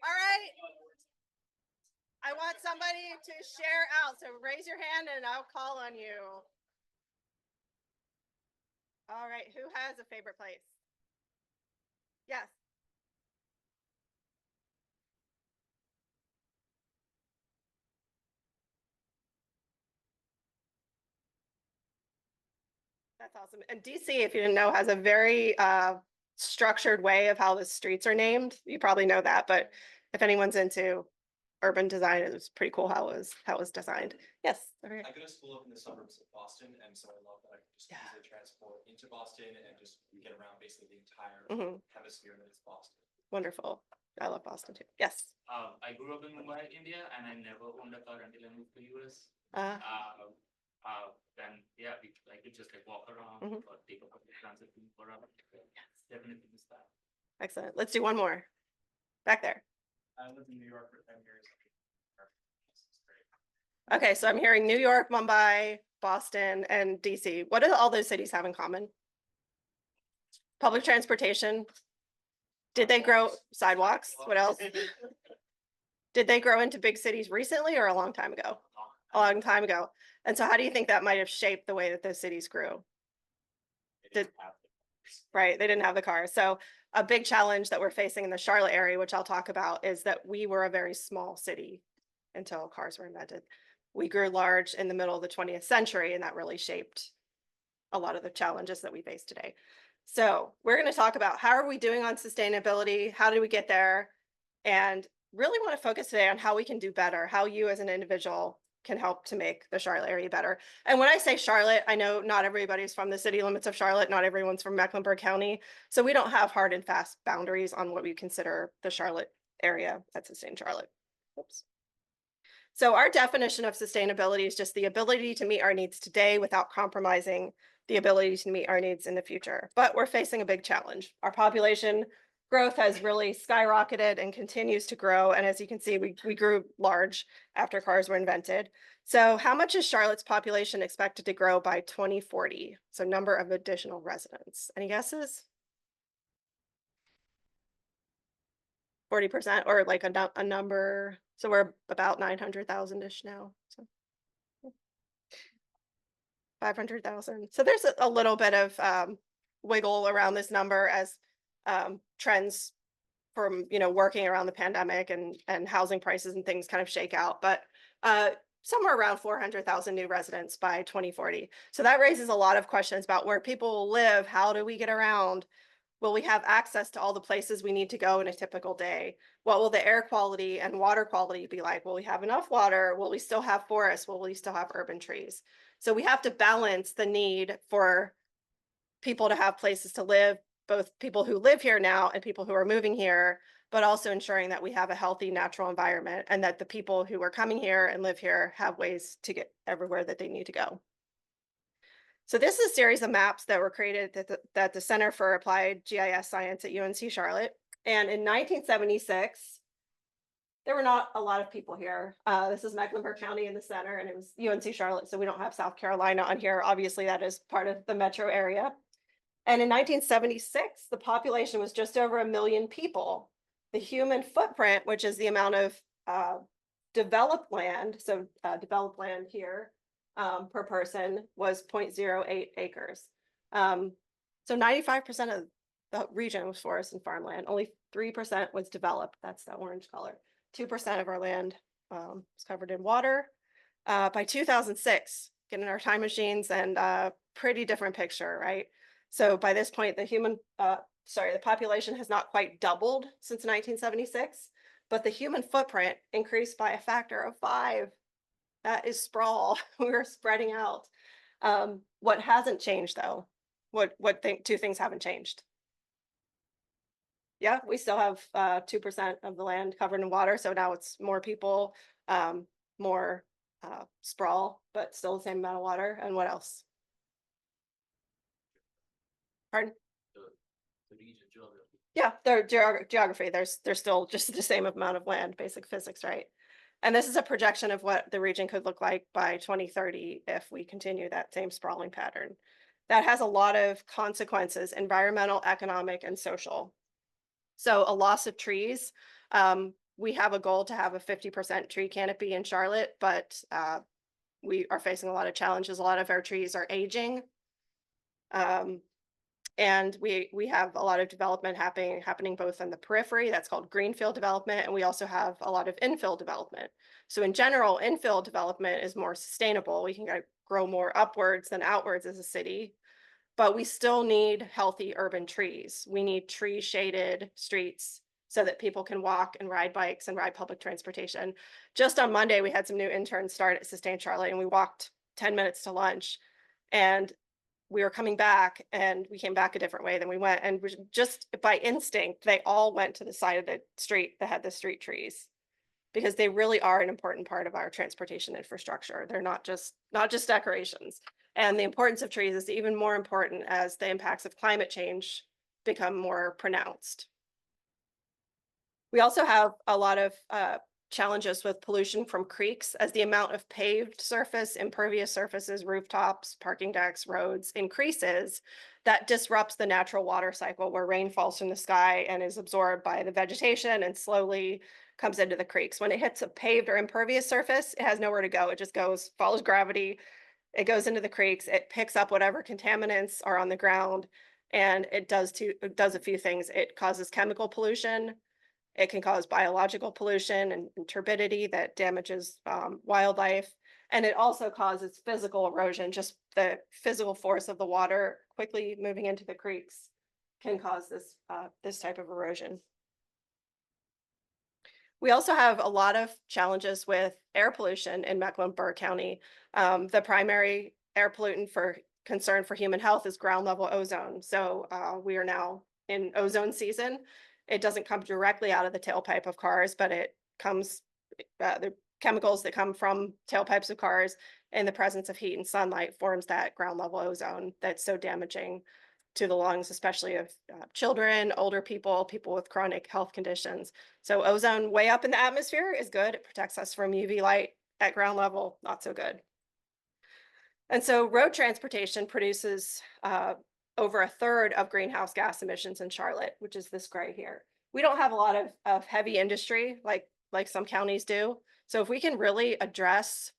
All right. I want somebody to share out. So raise your hand and I'll call on you. All right. Who has a favorite place? Yes. That's awesome. And DC, if you didn't know, has a very structured way of how the streets are named. You probably know that, but if anyone's into urban design, it was pretty cool how it was designed. Yes. Okay. I go to school up in the suburbs of Boston, and so I love that I can just easily transport into Boston and just get around basically the entire hemisphere that is Boston. Wonderful. I love Boston too. Yes. I grew up in Mumbai, India, and I never owned a car until I moved to US. Then yeah, I could just like walk around or take a public transit for a definitely miss that. Excellent. Let's do one more. Back there. I lived in New York for 10 years. Okay, so I'm hearing New York, Mumbai, Boston, and DC. What do all those cities have in common? Public transportation. Did they grow sidewalks? What else? Did they grow into big cities recently or a long time ago? A long time ago. And so how do you think that might have shaped the way that those cities grew? Right, they didn't have the cars. So a big challenge that we're facing in the Charlotte area, which I'll talk about, is that we were a very small city until cars were invented. We grew large in the middle of the 20th century, and that really shaped a lot of the challenges that we face today. So we're going to talk about how are we doing on sustainability? How did we get there? And really want to focus today on how we can do better, how you as an individual can help to make the Charlotte area better. And when I say Charlotte, I know not everybody's from the city limits of Charlotte, not everyone's from Mecklenburg County. So we don't have hard and fast boundaries on what we consider the Charlotte area at Sustain Charlotte. Oops. So our definition of sustainability is just the ability to meet our needs today without compromising the ability to meet our needs in the future. But we're facing a big challenge. Our population growth has really skyrocketed and continues to grow. And as you can see, we grew large after cars were invented. So how much is Charlotte's population expected to grow by 2040? So number of additional residents. Any guesses? 40% or like a number. So we're about 900,000-ish now. So 500,000. So there's a little bit of wiggle around this number as trends from working around the pandemic and housing prices and things kind of shake out, but somewhere around 400,000 new residents by 2040. So that raises a lot of questions about where people will live. How do we get around? Will we have access to all the places we need to go in a typical day? What will the air quality and water quality be like? Will we have enough water? Will we still have forests? Will we still have urban trees? So we have to balance the need for people to have places to live, both people who live here now and people who are moving here, but also ensuring that we have a healthy natural environment and that the people who are coming here and live here have ways to get everywhere that they need to go. So this is a series of maps that were created at the Center for Applied GIS Science at UNC Charlotte. And in 1976, there were not a lot of people here. This is Mecklenburg County in the center, and it was UNC Charlotte, so we don't have South Carolina on here. Obviously, that is part of the metro area. And in 1976, the population was just over 1 million people. The human footprint, which is the amount of developed land, so developed land here, per person was 0.08 acres. So 95% of the region was forest and farmland. Only 3% was developed. That's the orange color. 2% of our land was covered in water. By 2006, getting our time machines and pretty different picture, right? So by this point, the population has not quite doubled since 1976, but the human footprint increased by a factor of 5. That is sprawl. We're spreading out. What hasn't changed though? Two things haven't changed? Yeah, we still have 2% of the land covered in water. So now it's more people, more sprawl, but still the same amount of water. And what else? Pardon? The region geography. Yeah, their geography. There's still just the same amount of land, basic physics, right? And this is a projection of what the region could look like by 2030 if we continue that same sprawling pattern. That has a lot of consequences, environmental, economic, and social. So a loss of trees we have a goal to have a 50% tree canopy in Charlotte, but we are facing a lot of challenges. A lot of our trees are aging. And we have a lot of development happening both in the periphery, that's called greenfield development, and we also have a lot of infill development. So in general, infill development is more sustainable. We can grow more upwards than outwards as a city, but we still need healthy urban trees. We need tree shaded streets so that people can walk and ride bikes and ride public transportation. Just on Monday, we had some new interns start at Sustain Charlotte, and we walked 10 minutes to lunch, and we were coming back, and we came back a different way than we went. And just by instinct, they all went to the side of the street that had the street trees, because they really are an important part of our transportation infrastructure. They're not just decorations. And the importance of trees is even more important as the impacts of climate change become more pronounced. We also have a lot of challenges with pollution from creeks, as the amount of paved surface, impervious surfaces, rooftops, parking decks, roads increases. That disrupts the natural water cycle, where rain falls from the sky and is absorbed by the vegetation and slowly comes into the creeks. When it hits a paved or impervious surface, it has nowhere to go. It just goes, follows gravity. It goes into the creeks. It picks up whatever contaminants are on the ground, and it does a few things. It causes chemical pollution. It can cause biological pollution and turbidity that damages wildlife. And it also causes physical erosion. Just the physical force of the water quickly moving into the creeks can cause this type of erosion. We also have a lot of challenges with air pollution in Mecklenburg County. The primary air pollutant for concern for human health is ground level ozone. So we are now in ozone season. It doesn't come directly out of the tailpipe of cars, but it comes, the chemicals that come from tailpipes of cars in the presence of heat and sunlight forms that ground level ozone that's so damaging to the lungs, especially of children, older people, people with chronic health conditions. So ozone way up in the atmosphere is good. It protects us from UV light. At ground level, not so good. And so road transportation produces over a third of greenhouse gas emissions in Charlotte, which is this gray here. We don't have a lot of heavy industry like some counties do. So if we can really address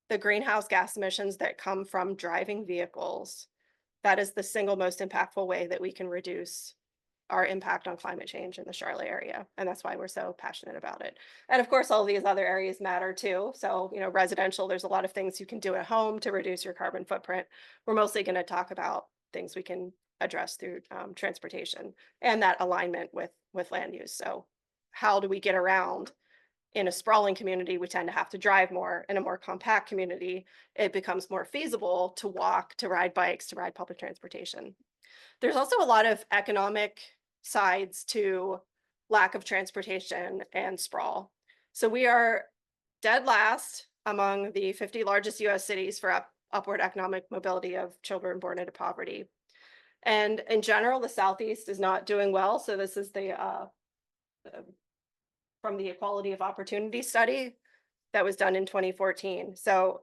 the greenhouse gas emissions that come from driving vehicles, that is the single most impactful way that we can reduce our impact on climate change in the Charlotte area. And that's why we're so passionate about it. And of course, all these other areas matter too. So, residential, there's a lot of things you can do at home to reduce your carbon footprint. We're mostly going to talk about things we can address through transportation and that alignment with land use. So how do we get around? In a sprawling community, we tend to have to drive more. In a more compact community, it becomes more feasible to walk, to ride bikes, to ride public transportation. There's also a lot of economic sides to lack of transportation and sprawl. So we are dead last among the 50 largest US cities for upward economic mobility of children born into poverty. And in general, the Southeast is not doing well. So this is from the Equality of Opportunity study that was done in 2014. So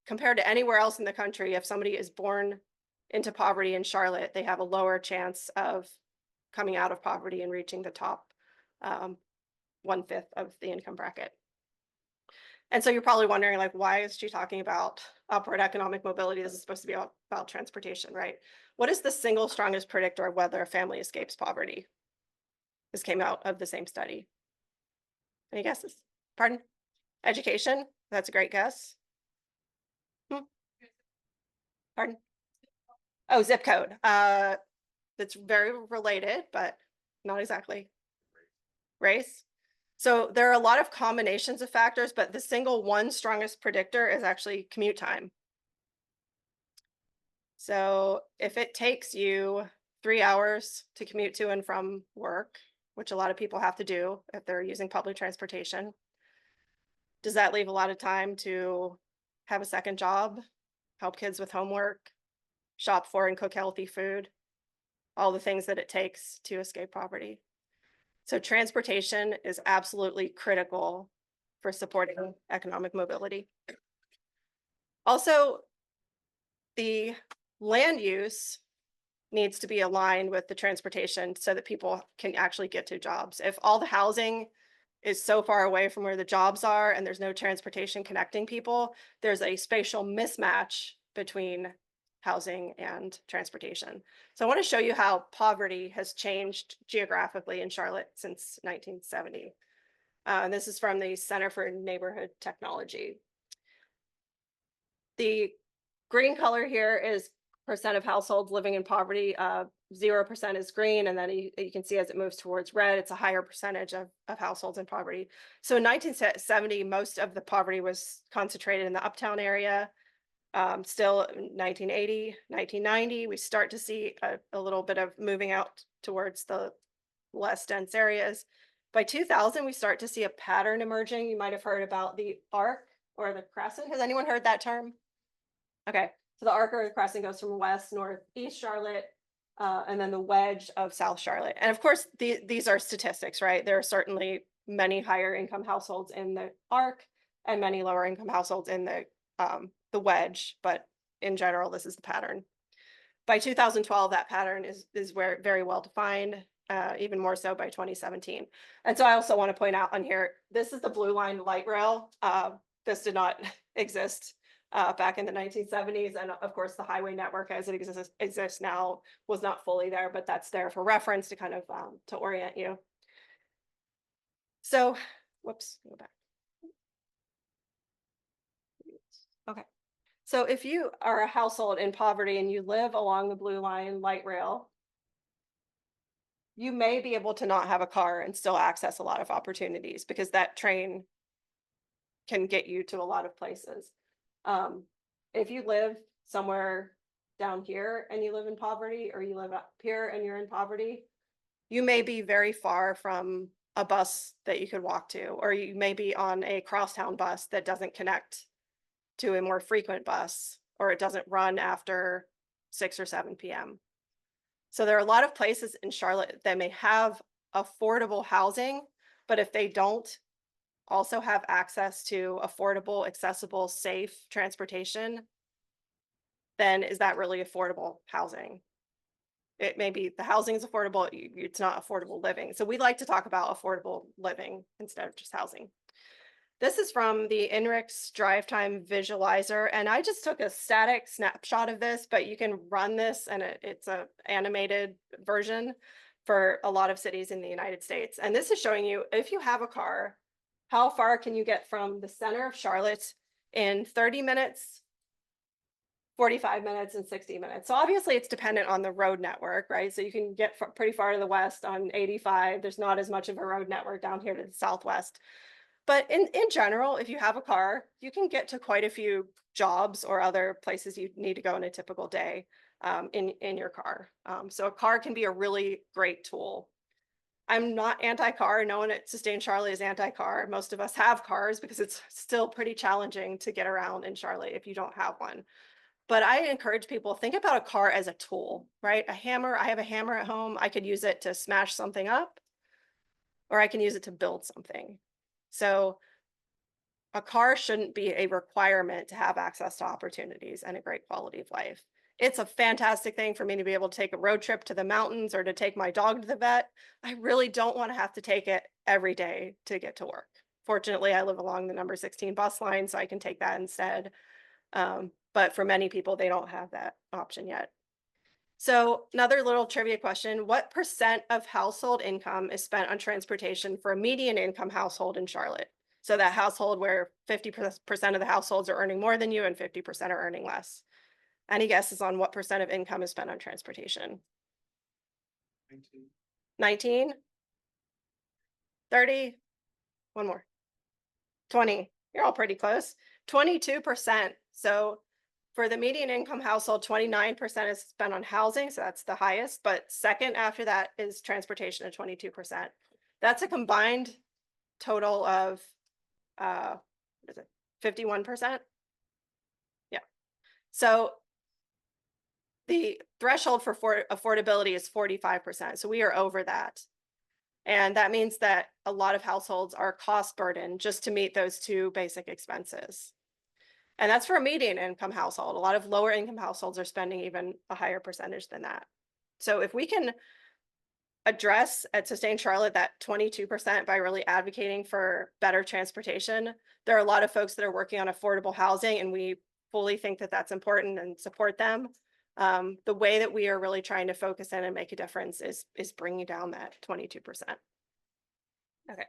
compared to anywhere else in the country, if somebody is born into poverty in Charlotte, they have a lower chance of coming out of poverty and reaching the top 1/5 of the income bracket. And so you're probably wondering, like, why is she talking about upward economic mobility? This is supposed to be about transportation, right? What is the single strongest predictor of whether a family escapes poverty? This came out of the same study. Any guesses? Pardon? Education? That's a great guess. Pardon? Oh, zip code. That's very related, but not exactly. Race. So there are a lot of combinations of factors, but the single one strongest predictor is actually commute time. So if it takes you 3 hours to commute to and from work, which a lot of people have to do if they're using public transportation, does that leave a lot of time to have a second job, help kids with homework, shop for and cook healthy food, all the things that it takes to escape poverty? So transportation is absolutely critical for supporting economic mobility. Also, the land use needs to be aligned with the transportation so that people can actually get to jobs. If all the housing is so far away from where the jobs are and there's no transportation connecting people, there's a spatial mismatch between housing and transportation. So I want to show you how poverty has changed geographically in Charlotte since 1970. And this is from the Center for Neighborhood Technology. The green color here is percent of households living in poverty. 0% is green, and then you can see as it moves towards red, it's a higher percentage of households in poverty. So in 1970, most of the poverty was concentrated in the uptown area. Still 1980, 1990, we start to see a little bit of moving out towards the less dense areas. By 2000, we start to see a pattern emerging. You might have heard about the arc or the crescent. Has anyone heard that term? Okay, so the arc or the crescent goes from west, north, east Charlotte, and then the wedge of South Charlotte. And of course, these are statistics, right? There are certainly many higher income households in the arc and many lower income households in the wedge, but in general, this is the pattern. By 2012, that pattern is very well defined, even more so by 2017. And so I also want to point out on here, this is the Blue Line light rail. This did not exist back in the 1970s. And of course, the highway network as it exists now was not fully there, but that's there for reference to kind of to orient you. So, whoops, go back. Okay. So if you are a household in poverty and you live along the Blue Line light rail, you may be able to not have a car and still access a lot of opportunities because that train can get you to a lot of places. If you live somewhere down here and you live in poverty, or you live up here and you're in poverty, you may be very far from a bus that you could walk to, or you may be on a crosstown bus that doesn't connect to a more frequent bus, or it doesn't run after 6 or 7 p.m. So there are a lot of places in Charlotte that may have affordable housing, but if they don't also have access to affordable, accessible, safe transportation, then is that really affordable housing? It may be the housing is affordable, it's not affordable living. So we like to talk about affordable living instead of just housing. This is from the INRIX Drive Time Visualizer, and I just took a static snapshot of this, but you can run this, and it's an animated version for a lot of cities in the United States. And this is showing you, if you have a car, how far can you get from the center of Charlotte in 30 minutes, 45 minutes, and 60 minutes. So obviously it's dependent on the road network, right? So you can get pretty far to the west on 85. There's not as much of a road network down here to the southwest. But in general, if you have a car, you can get to quite a few jobs or other places you need to go in a typical day in your car. So a car can be a really great tool. I'm not anti-car. No one at Sustain Charlotte is anti-car. Most of us have cars because it's still pretty challenging to get around in Charlotte if you don't have one. But I encourage people, think about a car as a tool, right? A hammer, I have a hammer at home. I could use it to smash something up, or I can use it to build something. So a car shouldn't be a requirement to have access to opportunities and a great quality of life. It's a fantastic thing for me to be able to take a road trip to the mountains or to take my dog to the vet. I really don't want to have to take it every day to get to work. Fortunately, I live along the number 16 bus line, so I can take that instead. But for many people, they don't have that option yet. So another little trivia question, what percent of household income is spent on transportation for a median income household in Charlotte? So that household where 50% of the households are earning more than you and 50% are earning less. Any guesses on what percent of income is spent on transportation? 19? 30? One more. 20. You're all pretty close. 22%. So for the median income household, 29% is spent on housing, so that's the highest, but second after that is transportation at 22%. That's a combined total of, what is it, 51%? Yeah. So the threshold for affordability is 45%, so we are over that. And that means that a lot of households are cost burdened just to meet those two basic expenses. And that's for a median income household. A lot of lower income households are spending even a higher percentage than that. So if we can address at Sustain Charlotte that 22% by really advocating for better transportation. There are a lot of folks that are working on affordable housing, and we fully think that that's important and support them. The way that we are really trying to focus in and make a difference is bringing down that 22%. Okay.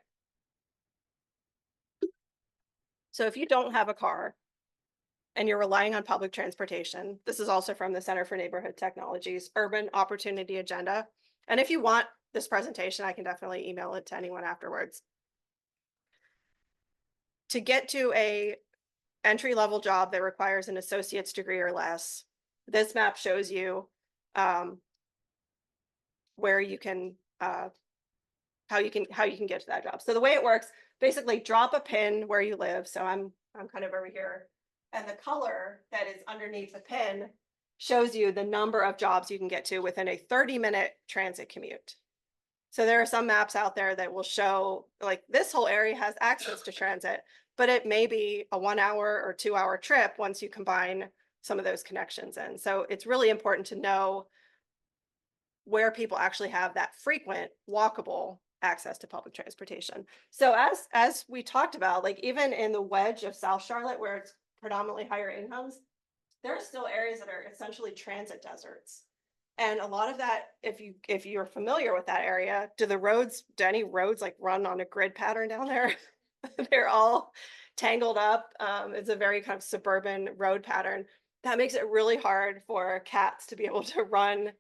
So if you don't have a car and you're relying on public transportation, this is also from the Center for Neighborhood Technologies Urban Opportunity Agenda. And if you want this presentation, I can definitely email it to anyone afterwards. To get to a entry-level job that requires an associate's degree or less, this map shows you where you can how you can get to that job. So the way it works, basically drop a pin where you live. So I'm kind of over here, and the color that is underneath the pin shows you the number of jobs you can get to within a 30-minute transit commute. So there are some maps out there that will show like this whole area has access to transit, but it may be a 1 hour or 2 hour trip once you combine some of those connections in. So it's really important to know where people actually have that frequent walkable access to public transportation. So as we talked about, like even in the wedge of South Charlotte, where it's predominantly higher incomes, there are still areas that are essentially transit deserts. And a lot of that, if you're familiar with that area, do any roads like run on a grid pattern down there? They're all tangled up. It's a very kind of suburban road pattern. That makes it really hard for cats to be able to run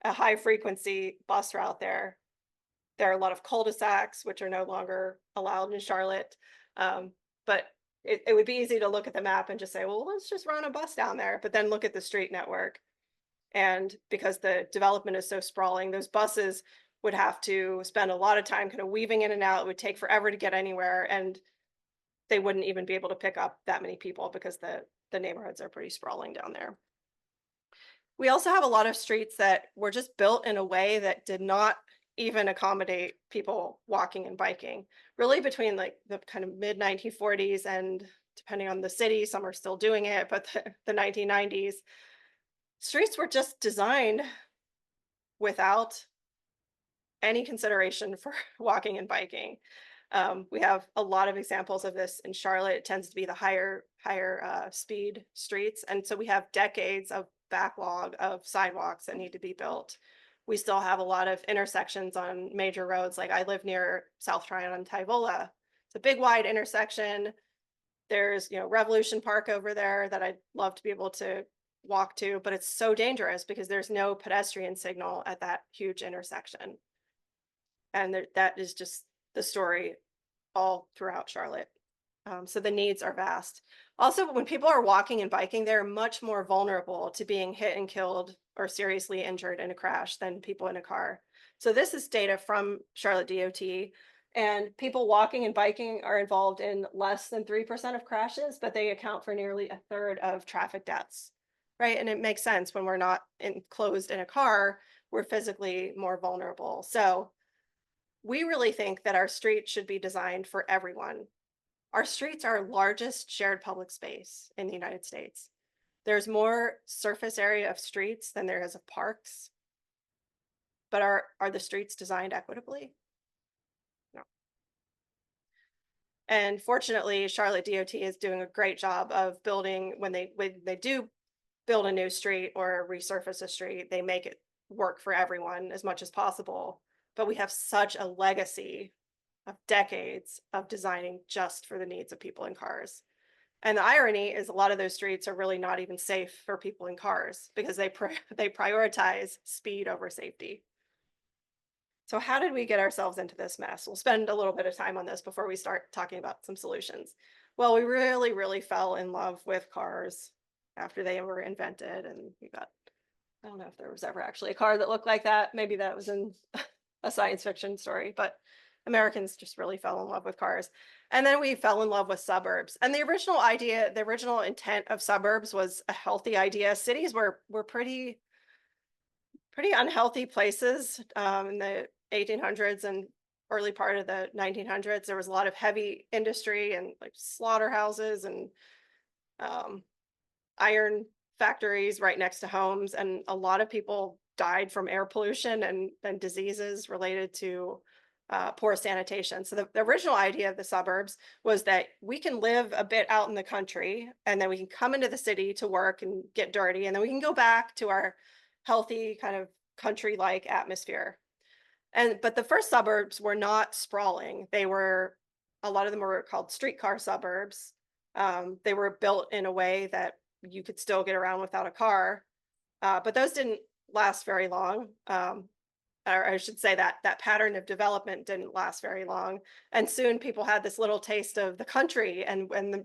a high frequency bus route there. There are a lot of cul-de-sacs, which are no longer allowed in Charlotte. But it would be easy to look at the map and just say, well, let's just run a bus down there, but then look at the street network. And because the development is so sprawling, those buses would have to spend a lot of time kind of weaving in and out. It would take forever to get anywhere, and they wouldn't even be able to pick up that many people because the neighborhoods are pretty sprawling down there. We also have a lot of streets that were just built in a way that did not even accommodate people walking and biking. Really between like the kind of mid 1940s and, depending on the city, some are still doing it, but the 1990s, streets were just designed without any consideration for walking and biking. We have a lot of examples of this in Charlotte. It tends to be the higher speed streets. And so we have decades of backlog of sidewalks that need to be built. We still have a lot of intersections on major roads. Like I live near South Tryon on Tyvola. It's a big wide intersection. There's, Revolution Park over there that I'd love to be able to walk to, but it's so dangerous because there's no pedestrian signal at that huge intersection. And that is just the story all throughout Charlotte. So the needs are vast. Also, when people are walking and biking, they're much more vulnerable to being hit and killed or seriously injured in a crash than people in a car. So this is data from Charlotte DOT, and people walking and biking are involved in less than 3% of crashes, but they account for nearly a third of traffic deaths, right? And it makes sense when we're not enclosed in a car, we're physically more vulnerable. So we really think that our streets should be designed for everyone. Our streets are our largest shared public space in the United States. There's more surface area of streets than there is of parks. But are the streets designed equitably? No. And fortunately, Charlotte DOT is doing a great job of building, when they do build a new street or resurface a street, they make it work for everyone as much as possible. But we have such a legacy of decades of designing just for the needs of people in cars. And the irony is a lot of those streets are really not even safe for people in cars because they prioritize speed over safety. So how did we get ourselves into this mess? We'll spend a little bit of time on this before we start talking about some solutions. Well, we really, really fell in love with cars after they were invented. And I don't know if there was ever actually a car that looked like that. Maybe that was in a science fiction story, but Americans just really fell in love with cars. And then we fell in love with suburbs. And the original intent of suburbs was a healthy idea. Cities were pretty unhealthy places in the 1800s and early part of the 1900s. There was a lot of heavy industry and like slaughterhouses and iron factories right next to homes. And a lot of people died from air pollution and diseases related to poor sanitation. So the original idea of the suburbs was that we can live a bit out in the country, and then we can come into the city to work and get dirty, and then we can go back to our healthy kind of country-like atmosphere. But the first suburbs were not sprawling. A lot of them were called streetcar suburbs. They were built in a way that you could still get around without a car. But those didn't last very long. Or I should say that that pattern of development didn't last very long. And soon people had this little taste of the country,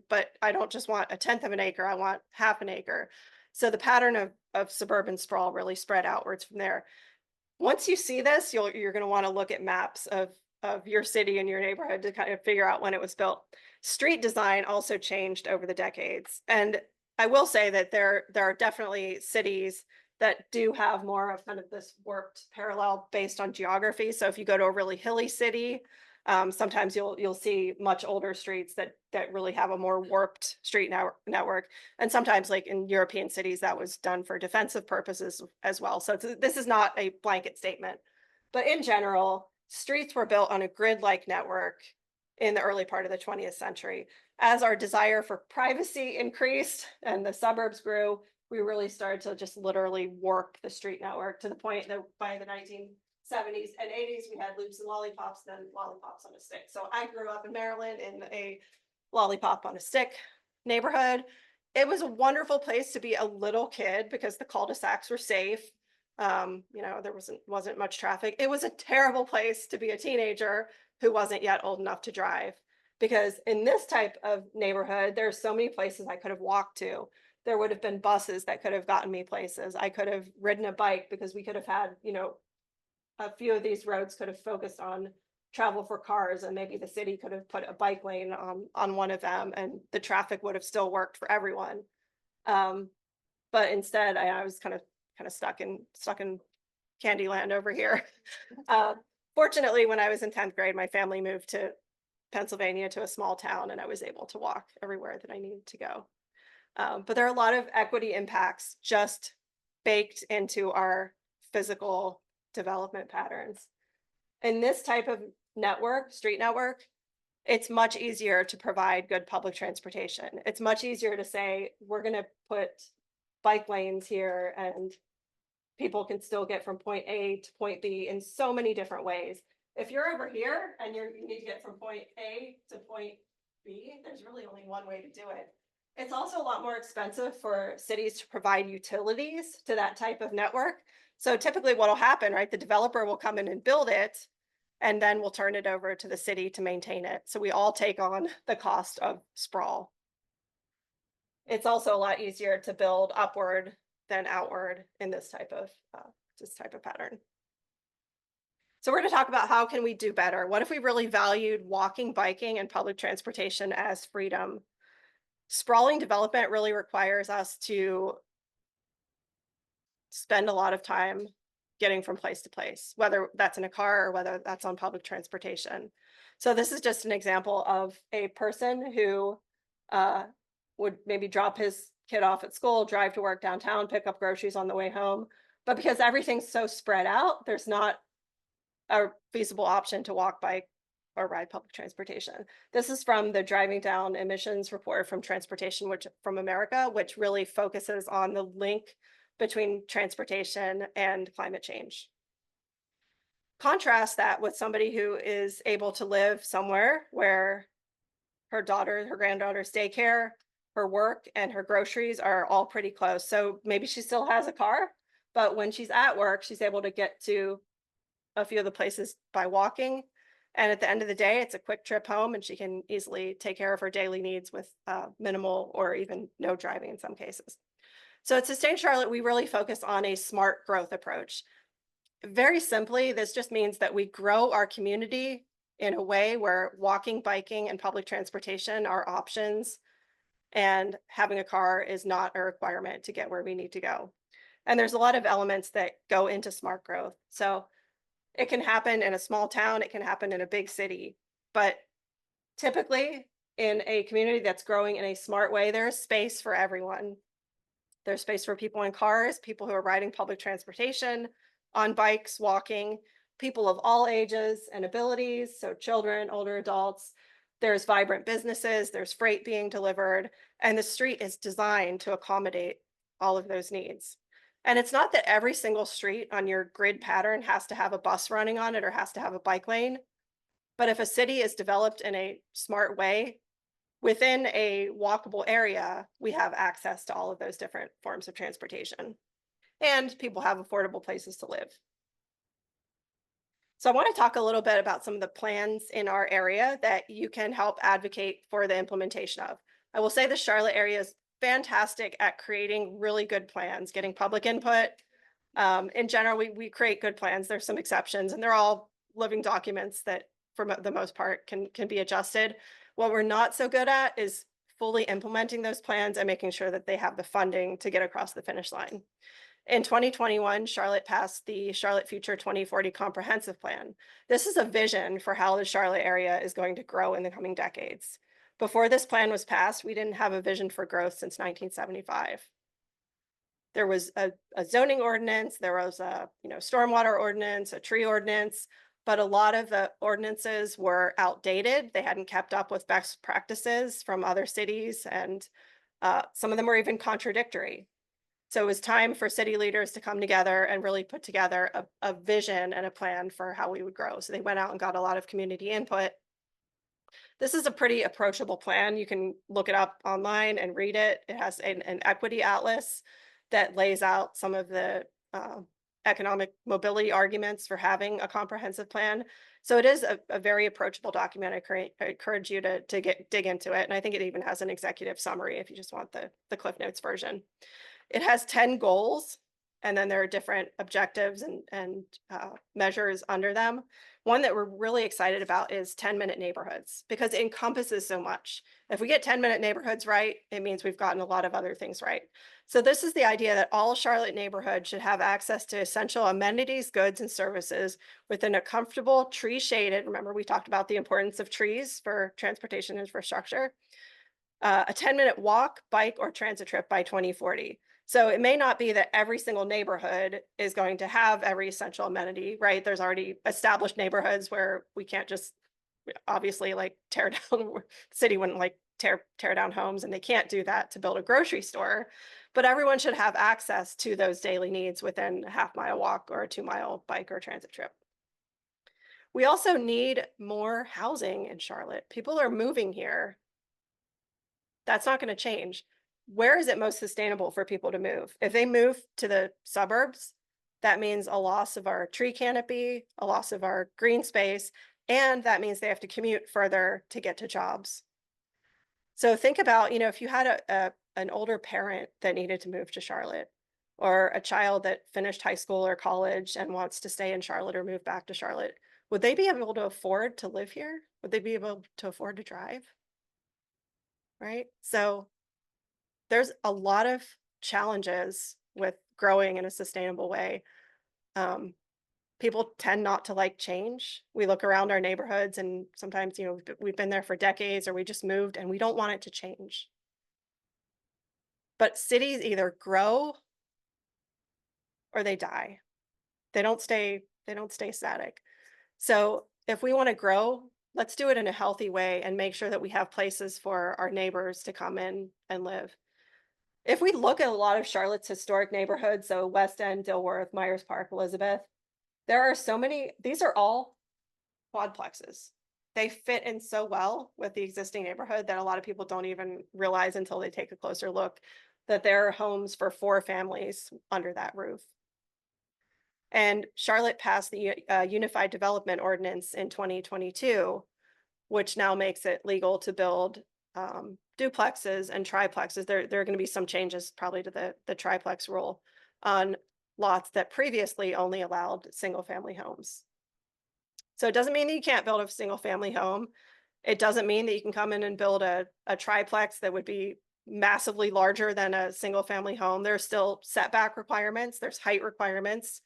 but I don't just want 1/10 of an acre, I want 1/2 an acre. So the pattern of suburban sprawl really spread outwards from there. Once you see this, you're going to want to look at maps of your city and your neighborhood to kind of figure out when it was built. Street design also changed over the decades. And I will say that there are definitely cities that do have more of kind of this warped parallel based on geography. So if you go to a really hilly city, sometimes you'll see much older streets that really have a more warped street network. And sometimes, like in European cities, that was done for defensive purposes as well. So this is not a blanket statement, but in general, streets were built on a grid-like network in the early part of the 20th century. As our desire for privacy increased and the suburbs grew, we really started to just literally warp the street network to the point that by the 1970s and 80s, we had loops and lollipops, then lollipops on a stick. So I grew up in Maryland in a lollipop on a stick neighborhood. It was a wonderful place to be a little kid because the cul-de-sacs were safe. There wasn't much traffic. It was a terrible place to be a teenager who wasn't yet old enough to drive, because in this type of neighborhood, there's so many places I could have walked to. There would have been buses that could have gotten me places. I could have ridden a bike because we could have had, a few of these roads could have focused on travel for cars, and maybe the city could have put a bike lane on one of them, and the traffic would have still worked for everyone. But instead, I was kind of stuck in Candyland over here. Fortunately, when I was in 10th grade, my family moved to Pennsylvania, to a small town, and I was able to walk everywhere that I needed to go. But there are a lot of equity impacts just baked into our physical development patterns. In this type of network, street network, it's much easier to provide good public transportation. It's much easier to say, we're going to put bike lanes here and people can still get from point A to point B in so many different ways. If you're over here and you need to get from point A to point B, there's really only one way to do it. It's also a lot more expensive for cities to provide utilities to that type of network. So typically what will happen, right? The developer will come in and build it, and then we'll turn it over to the city to maintain it. So we all take on the cost of sprawl. It's also a lot easier to build upward than outward in this type of pattern. So we're going to talk about how can we do better? What if we really valued walking, biking, and public transportation as freedom? Sprawling development really requires us to spend a lot of time getting from place to place, whether that's in a car or whether that's on public transportation. So this is just an example of a person who would maybe drop his kid off at school, drive to work downtown, pick up groceries on the way home. But because everything's so spread out, there's not a feasible option to walk, bike, or ride public transportation. This is from the Driving Down Emissions report from Transportation from America, which really focuses on the link between transportation and climate change. Contrast that with somebody who is able to live somewhere where her granddaughter's daycare, her work, and her groceries are all pretty close. So maybe she still has a car, but when she's at work, she's able to get to a few of the places by walking. And at the end of the day, it's a quick trip home, and she can easily take care of her daily needs with minimal or even no driving in some cases. So at Sustain Charlotte, we really focus on a smart growth approach. Very simply, this just means that we grow our community in a way where walking, biking, and public transportation are options, and having a car is not a requirement to get where we need to go. And there's a lot of elements that go into smart growth. So it can happen in a small town, it can happen in a big city, but typically in a community that's growing in a smart way, there is space for everyone. There's space for people in cars, people who are riding public transportation, on bikes, walking, people of all ages and abilities, so children, older adults. There's vibrant businesses, there's freight being delivered, and the street is designed to accommodate all of those needs. And it's not that every single street on your grid pattern has to have a bus running on it or has to have a bike lane. But if a city is developed in a smart way, within a walkable area, we have access to all of those different forms of transportation. And people have affordable places to live. So I want to talk a little bit about some of the plans in our area that you can help advocate for the implementation of. I will say the Charlotte area is fantastic at creating really good plans, getting public input. In general, we create good plans. There's some exceptions, and they're all living documents that for the most part can be adjusted. What we're not so good at is fully implementing those plans and making sure that they have the funding to get across the finish line. In 2021, Charlotte passed the Charlotte Future 2040 Comprehensive Plan. This is a vision for how the Charlotte area is going to grow in the coming decades. Before this plan was passed, we didn't have a vision for growth since 1975. There was a zoning ordinance, there was a stormwater ordinance, a tree ordinance, but a lot of the ordinances were outdated. They hadn't kept up with best practices from other cities, and some of them were even contradictory. So it was time for city leaders to come together and really put together a vision and a plan for how we would grow. So they went out and got a lot of community input. This is a pretty approachable plan. You can look it up online and read it. It has an equity atlas that lays out some of the economic mobility arguments for having a comprehensive plan. So it is a very approachable document. I encourage you to dig into it. And I think it even has an executive summary if you just want the Cliff Notes version. It has 10 goals, and then there are different objectives and measures under them. One that we're really excited about is 10-minute neighborhoods, because it encompasses so much. If we get 10-minute neighborhoods right, it means we've gotten a lot of other things right. So this is the idea that all Charlotte neighborhoods should have access to essential amenities, goods, and services within a comfortable, tree-shaded, remember we talked about the importance of trees for transportation infrastructure, a 10-minute walk, bike, or transit trip by 2040. So it may not be that every single neighborhood is going to have every essential amenity, right? There's already established neighborhoods where we can't just obviously like tear down, the city wouldn't like tear down homes, and they can't do that to build a grocery store, but everyone should have access to those daily needs within a half-mile walk or a 2-mile bike or transit trip. We also need more housing in Charlotte. People are moving here. That's not going to change. Where is it most sustainable for people to move? If they move to the suburbs, that means a loss of our tree canopy, a loss of our green space, and that means they have to commute further to get to jobs. So think about, if you had an older parent that needed to move to Charlotte, or a child that finished high school or college and wants to stay in Charlotte or move back to Charlotte, would they be able to afford to live here? Would they be able to afford to drive? Right? So there's a lot of challenges with growing in a sustainable way. People tend not to like change. We look around our neighborhoods and sometimes, we've been there for decades or we just moved and we don't want it to change. But cities either grow or they die. They don't stay static. So if we want to grow, let's do it in a healthy way and make sure that we have places for our neighbors to come in and live. If we look at a lot of Charlotte's historic neighborhoods, so West End, Dilworth, Myers Park, Elizabeth, there are so many, these are all quadplexes. They fit in so well with the existing neighborhood that a lot of people don't even realize until they take a closer look that there are homes for 4 families under that roof. And Charlotte passed the Unified Development Ordinance in 2022, which now makes it legal to build duplexes and triplexes. There are going to be some changes probably to the triplex rule on lots that previously only allowed single family homes. So it doesn't mean that you can't build a single family home. It doesn't mean that you can come in and build a triplex that would be massively larger than a single family home. There's still setback requirements, there's height requirements,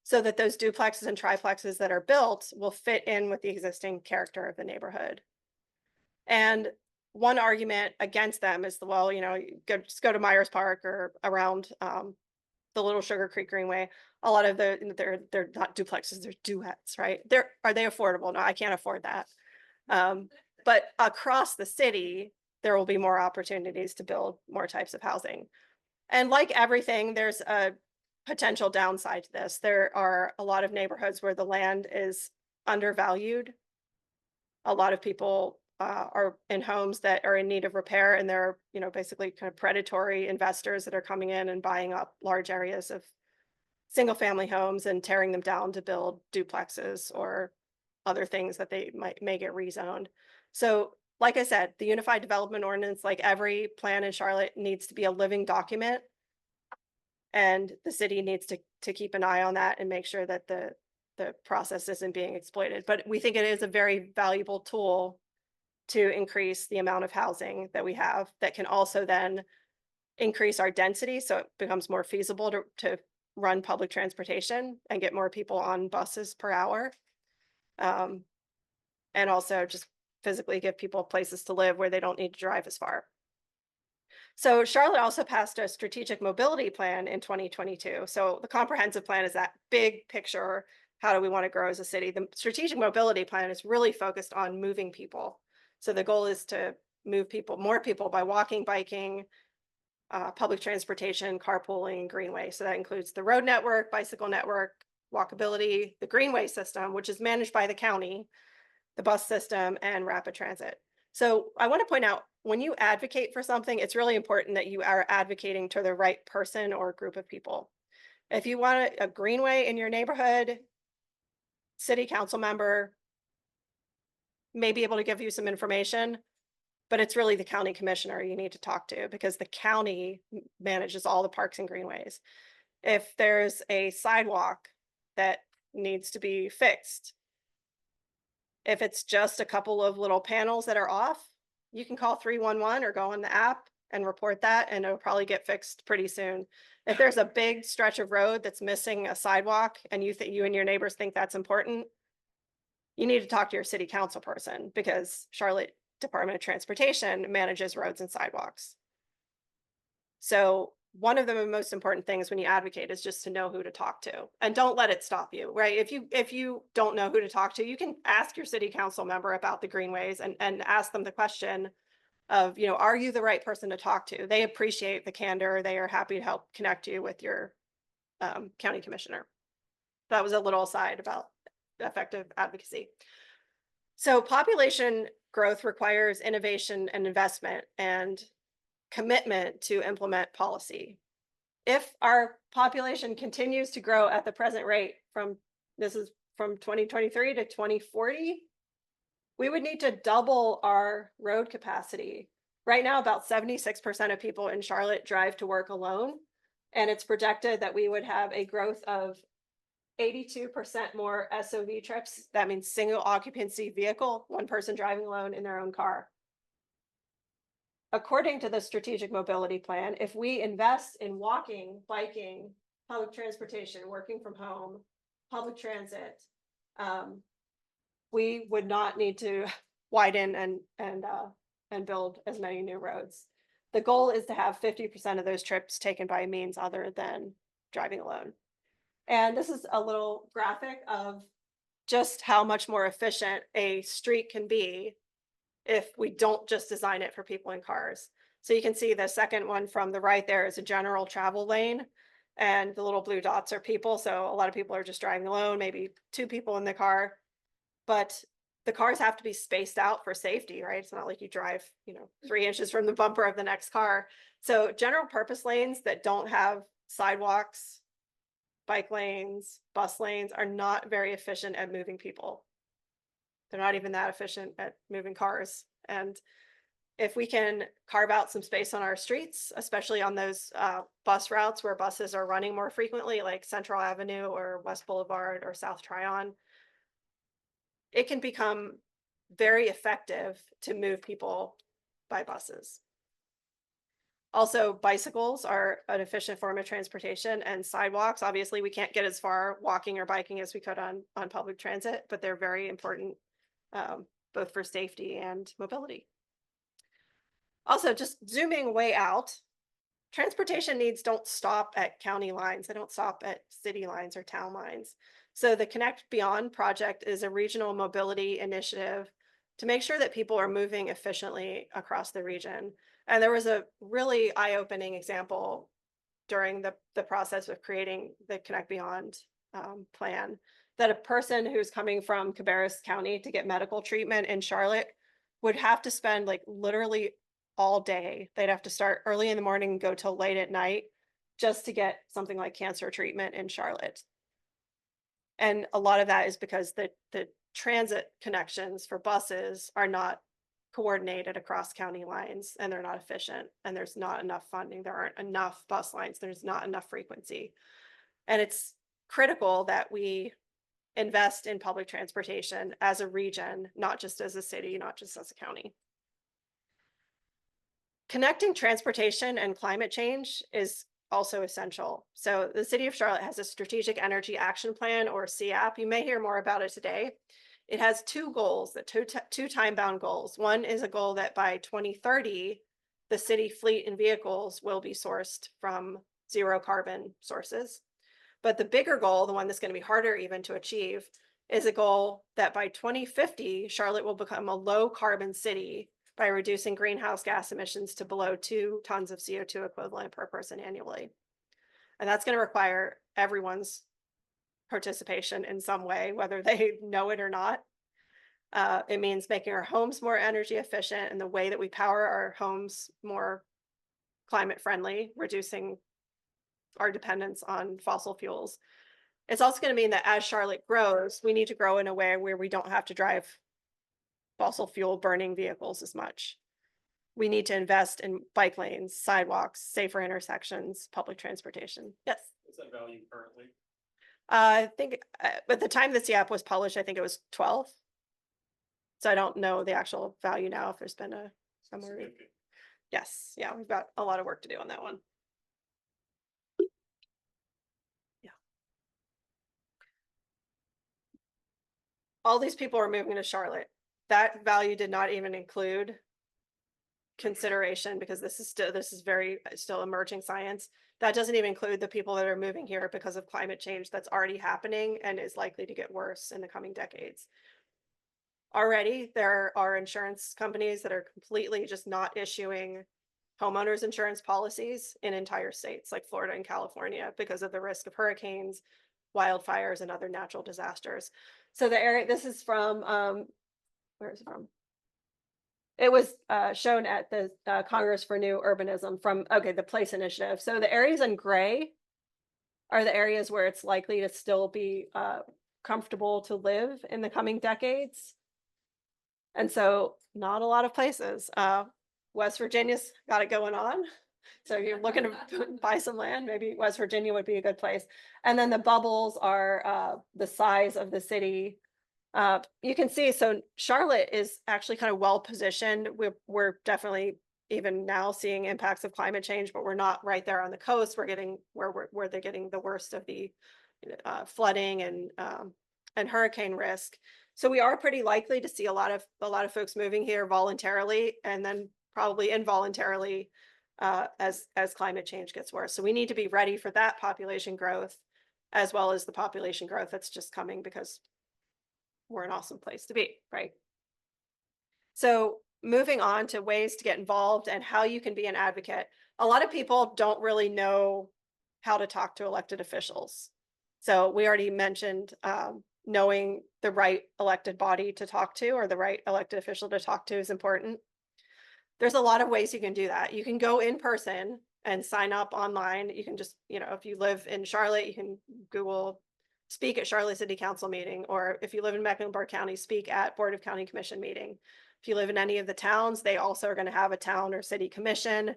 so that those duplexes and triplexes that are built will fit in with the existing character of the neighborhood. And one argument against them is well, just go to Myers Park or around the Little Sugar Creek Greenway. A lot of they're not duplexes, they're duets, right? Are they affordable? No, I can't afford that. But across the city, there will be more opportunities to build more types of housing. And like everything, there's a potential downside to this. There are a lot of neighborhoods where the land is undervalued. A lot of people are in homes that are in need of repair, and they're, basically kind of predatory investors that are coming in and buying up large areas of single family homes and tearing them down to build duplexes or other things that they may get rezoned. So, like I said, the Unified Development Ordinance, like every plan in Charlotte, needs to be a living document. And the city needs to keep an eye on that and make sure that the process isn't being exploited. But we think it is a very valuable tool to increase the amount of housing that we have that can also then increase our density so it becomes more feasible to run public transportation and get more people on buses per hour. And also just physically give people places to live where they don't need to drive as far. So Charlotte also passed a strategic mobility plan in 2022. So the comprehensive plan is that big picture. How do we want to grow as a city? The strategic mobility plan is really focused on moving people. So the goal is to move more people by walking, biking, public transportation, carpooling, greenway. So that includes the road network, bicycle network, walkability, the greenway system, which is managed by the county, the bus system, and rapid transit. So I want to point out, when you advocate for something, it's really important that you are advocating to the right person or group of people. If you want a greenway in your neighborhood, city council member may be able to give you some information, but it's really the county commissioner you need to talk to, because the county manages all the parks and greenways. If there's a sidewalk that needs to be fixed, if it's just a couple of little panels that are off, you can call 311 or go on the app and report that, and it'll probably get fixed pretty soon. If there's a big stretch of road that's missing a sidewalk and you and your neighbors think that's important, you need to talk to your city council person, because Charlotte Department of Transportation manages roads and sidewalks. So one of the most important things when you advocate is just to know who to talk to, and don't let it stop you, right? If you don't know who to talk to, you can ask your city council member about the greenways and ask them the question of, are you the right person to talk to? They appreciate the candor. They are happy to help connect you with your county commissioner. That was a little aside about effective advocacy. So population growth requires innovation and investment and commitment to implement policy. If our population continues to grow at the present rate from 2023 to 2040, we would need to double our road capacity. Right now, about 76% of people in Charlotte drive to work alone, and it's projected that we would have a growth of 82% more SOV trips. That means single occupancy vehicle, one person driving alone in their own car. According to the strategic mobility plan, if we invest in walking, biking, public transportation, working from home, public transit, we would not need to widen and build as many new roads. The goal is to have 50% of those trips taken by means other than driving alone. And this is a little graphic of just how much more efficient a street can be if we don't just design it for people in cars. So you can see the second one from the right there is a general travel lane, and the little blue dots are people. So a lot of people are just driving alone, maybe two people in the car, but the cars have to be spaced out for safety, right? It's not like you drive, 3 inches from the bumper of the next car. So general purpose lanes that don't have sidewalks, bike lanes, bus lanes are not very efficient at moving people. They're not even that efficient at moving cars. And if we can carve out some space on our streets, especially on those bus routes where buses are running more frequently, like Central Avenue or West Boulevard or South Tryon, it can become very effective to move people by buses. Also, bicycles are an efficient form of transportation, and sidewalks. Obviously, we can't get as far walking or biking as we could on public transit, but they're very important both for safety and mobility. Also, just zooming way out, transportation needs don't stop at county lines. They don't stop at city lines or town lines. So the Connect Beyond project is a regional mobility initiative to make sure that people are moving efficiently across the region. And there was a really eye-opening example during the process of creating the Connect Beyond plan, that a person who's coming from Cabarrus County to get medical treatment in Charlotte would have to spend like literally all day. They'd have to start early in the morning and go till late at night just to get something like cancer treatment in Charlotte. And a lot of that is because the transit connections for buses are not coordinated across county lines, and they're not efficient, and there's not enough funding. There aren't enough bus lines. There's not enough frequency. And it's critical that we invest in public transportation as a region, not just as a city, not just as a county. Connecting transportation and climate change is also essential. So the city of Charlotte has a strategic energy action plan, or CAP. You may hear more about it today. It has two goals, two time-bound goals. One is a goal that by 2030, the city fleet and vehicles will be sourced from zero carbon sources. But the bigger goal, the one that's going to be harder even to achieve, is a goal that by 2050, Charlotte will become a low carbon city by reducing greenhouse gas emissions to below 2 tons of CO2 equivalent per person annually. And that's going to require everyone's participation in some way, whether they know it or not. It means making our homes more energy efficient and the way that we power our homes more climate friendly, reducing our dependence on fossil fuels. It's also going to mean that as Charlotte grows, we need to grow in a way where we don't have to drive fossil fuel burning vehicles as much. We need to invest in bike lanes, sidewalks, safer intersections, public transportation. Yes. What's that value currently? I think at the time this CAP was published, I think it was 12. So I don't know the actual value now, if there's been a summary. Yes. Yeah, we've got a lot of work to do on that one. Yeah. All these people are moving to Charlotte. That value did not even include consideration, because this is very still emerging science. That doesn't even include the people that are moving here because of climate change that's already happening and is likely to get worse in the coming decades. Already, there are insurance companies that are completely just not issuing homeowners insurance policies in entire states like Florida and California because of the risk of hurricanes, wildfires, and other natural disasters. So the area, this is from, where is it from? It was shown at the Congress for New Urbanism from, the Place Initiative. So the areas in gray are the areas where it's likely to still be comfortable to live in the coming decades. And so not a lot of places. West Virginia's got it going on. So if you're looking to buy some land, maybe West Virginia would be a good place. And then the bubbles are the size of the city. You can see, so Charlotte is actually kind of well positioned. We're definitely even now seeing impacts of climate change, but we're not right there on the coast. We're getting where they're getting the worst of the flooding and hurricane risk. So we are pretty likely to see a lot of folks moving here voluntarily, and then probably involuntarily as climate change gets worse. So we need to be ready for that population growth, as well as the population growth that's just coming because we're an awesome place to be, right? So moving on to ways to get involved and how you can be an advocate. A lot of people don't really know how to talk to elected officials. So we already mentioned knowing the right elected body to talk to, or the right elected official to talk to, is important. There's a lot of ways you can do that. You can go in person and sign up online. You can just, if you live in Charlotte, you can Google speak at Charlotte City Council meeting, or if you live in Mecklenburg County, speak at Board of County Commission meeting. If you live in any of the towns, they also are going to have a town or city commission.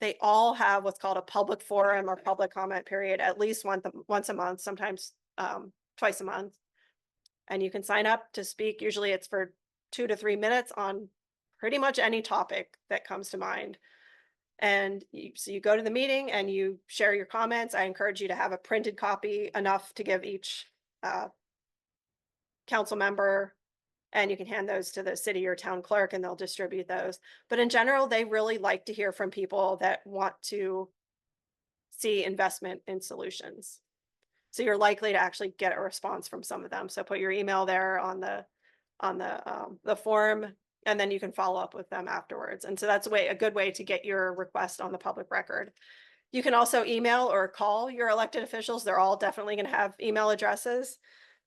They all have what's called a public forum or public comment period, at least once a month, sometimes twice a month. And you can sign up to speak. Usually it's for 2 to 3 minutes on pretty much any topic that comes to mind. And so you go to the meeting and you share your comments. I encourage you to have a printed copy, enough to give each council member and you can hand those to the city or town clerk and they'll distribute those. But in general, they really like to hear from people that want to see investment in solutions. So you're likely to actually get a response from some of them. So put your email there on the form, and then you can follow up with them afterwards. And so that's a good way to get your request on the public record. You can also email or call your elected officials. They're all definitely going to have email addresses.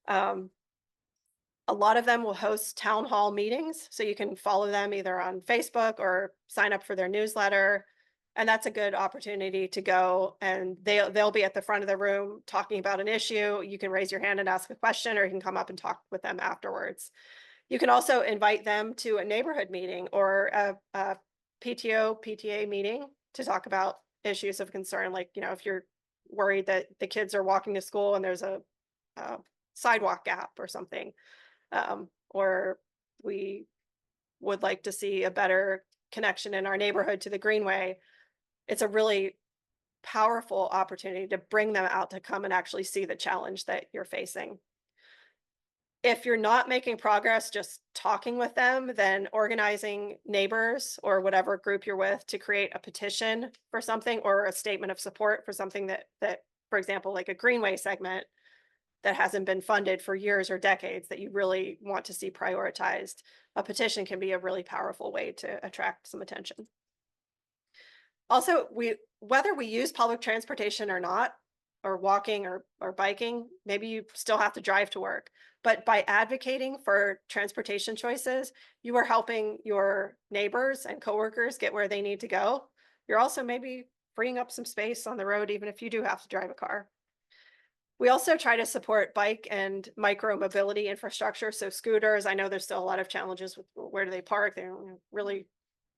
A lot of them will host town hall meetings, so you can follow them either on Facebook or sign up for their newsletter. And that's a good opportunity to go, and they'll be at the front of the room talking about an issue. You can raise your hand and ask a question, or you can come up and talk with them afterwards. You can also invite them to a neighborhood meeting or a PTA meeting to talk about issues of concern. Like, if you're worried that the kids are walking to school and there's a sidewalk gap or something, or we would like to see a better connection in our neighborhood to the greenway. It's a really powerful opportunity to bring them out to come and actually see the challenge that you're facing. If you're not making progress just talking with them, then organizing neighbors or whatever group you're with to create a petition for something or a statement of support for something that, for example, like a greenway segment that hasn't been funded for years or decades that you really want to see prioritized, a petition can be a really powerful way to attract some attention. Also, whether we use public transportation or not, or walking or biking, maybe you still have to drive to work, but by advocating for transportation choices, you are helping your neighbors and coworkers get where they need to go. You're also maybe freeing up some space on the road, even if you do have to drive a car. We also try to support bike and micro mobility infrastructure. So scooters, I know there's still a lot of challenges with where do they park. They're really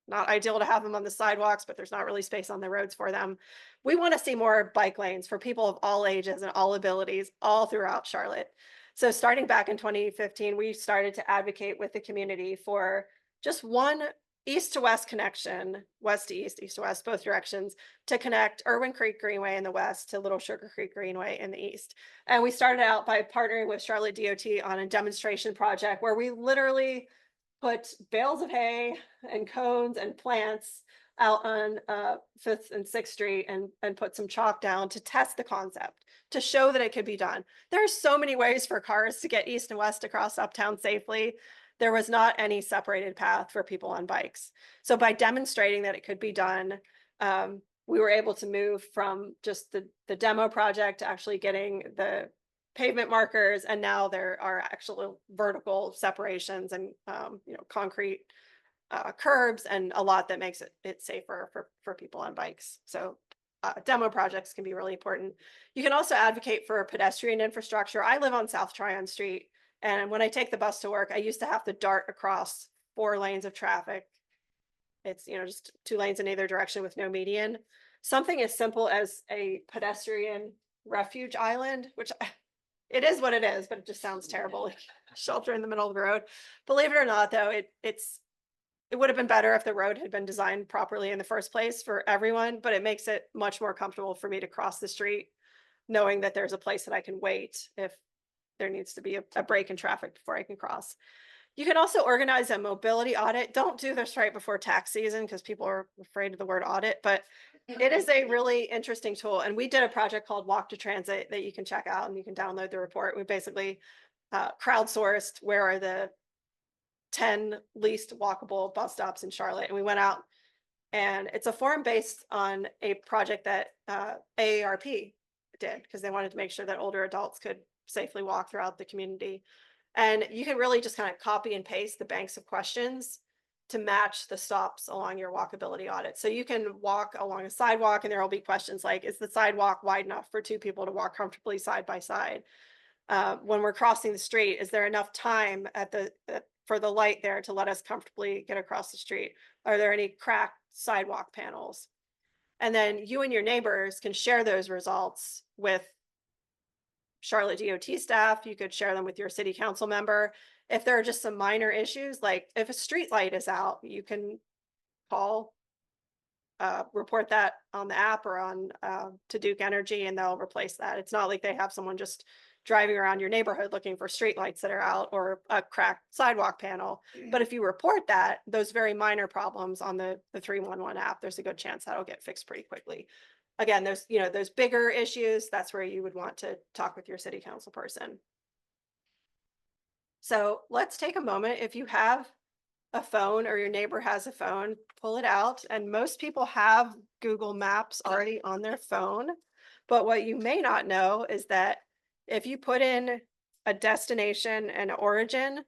not ideal to have them on the sidewalks, but there's not really space on the roads for them. We want to see more bike lanes for people of all ages and all abilities all throughout Charlotte. So starting back in 2015, we started to advocate with the community for just one east to west connection, west to east, east to west, both directions, to connect Irwin Creek Greenway in the west to Little Sugar Creek Greenway in the east. And we started out by partnering with Charlotte DOT on a demonstration project where we literally put bales of hay and cones and plants out on 5th and 6th Street and put some chalk down to test the concept, to show that it could be done. There are so many ways for cars to get east and west across uptown safely. There was not any separated path for people on bikes. So by demonstrating that it could be done, we were able to move from just the demo project to actually getting the pavement markers, and now there are actual vertical separations and concrete curbs and a lot that makes it safer for people on bikes. So demo projects can be really important. You can also advocate for pedestrian infrastructure. I live on South Tryon Street, and when I take the bus to work, I used to have to dart across 4 lanes of traffic. It's just 2 lanes in either direction with no median. Something as simple as a pedestrian refuge island, which it is what it is, but it just sounds terrible, like shelter in the middle of the road. Believe it or not, though, it would have been better if the road had been designed properly in the first place for everyone, but it makes it much more comfortable for me to cross the street, knowing that there's a place that I can wait if there needs to be a break in traffic before I can cross. You can also organize a mobility audit. Don't do this right before tax season because people are afraid of the word audit, but it is a really interesting tool. And we did a project called Walk to Transit that you can check out, and you can download the report. We basically crowdsourced where are the 10 least walkable bus stops in Charlotte. And we went out, and it's a forum based on a project that AARP did because they wanted to make sure that older adults could safely walk throughout the community. And you can really just kind of copy and paste the banks of questions to match the stops along your walkability audit. So you can walk along a sidewalk and there will be questions like, is the sidewalk wide enough for 2 people to walk comfortably side by side? When we're crossing the street, is there enough time for the light there to let us comfortably get across the street? Are there any cracked sidewalk panels? And then you and your neighbors can share those results with Charlotte DOT staff. You could share them with your city council member. If there are just some minor issues, like if a street light is out, you can call report that on the app or on to Duke Energy, and they'll replace that. It's not like they have someone just driving around your neighborhood looking for streetlights that are out or a cracked sidewalk panel. But if you report that, those very minor problems on the 311 app, there's a good chance that'll get fixed pretty quickly. Again, there's, you know, those bigger issues, that's where you would want to talk with your city council person. So let's take a moment. If you have a phone or your neighbor has a phone, pull it out. And most people have Google Maps already on their phone. But what you may not know is that if you put in a destination and origin,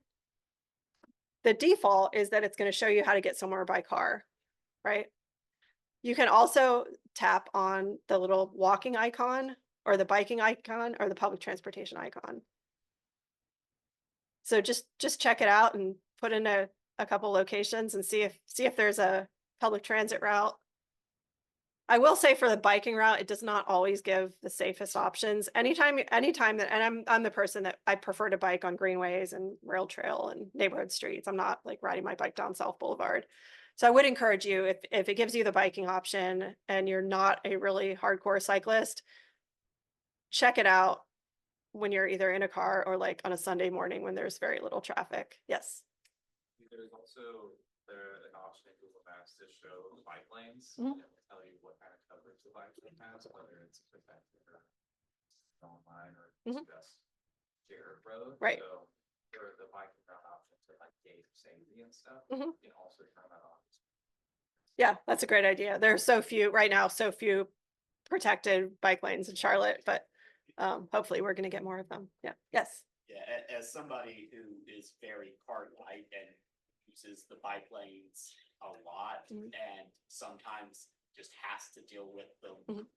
the default is that it's going to show you how to get somewhere by car, right? You can also tap on the little walking icon or the biking icon or the public transportation icon. So just check it out and put in a couple locations and see if there's a public transit route. I will say for the biking route, it does not always give the safest options. Anytime that, and I'm the person that I prefer to bike on greenways and rail trail and neighborhood streets. I'm not like riding my bike down South Boulevard. So I would encourage you, if it gives you the biking option and you're not a really hardcore cyclist, check it out when you're either in a car or like on a Sunday morning when there's very little traffic. Yes. There's also an option in Google Maps to show bike lanes Mhm. and tell you what kind of coverage the bike lane has, whether it's protected or online or Mhm. just shared road. Right. So for the biking route option to like gauge safety and stuff, Mhm. you can also turn that on. Yeah, that's a great idea. There's so few right now, so few protected bike lanes in Charlotte, but hopefully we're going to get more of them. Yeah. Yes. Yeah, as somebody who is very car light and uses the bike lanes a lot Mhm. and sometimes just has to deal with the Mhm.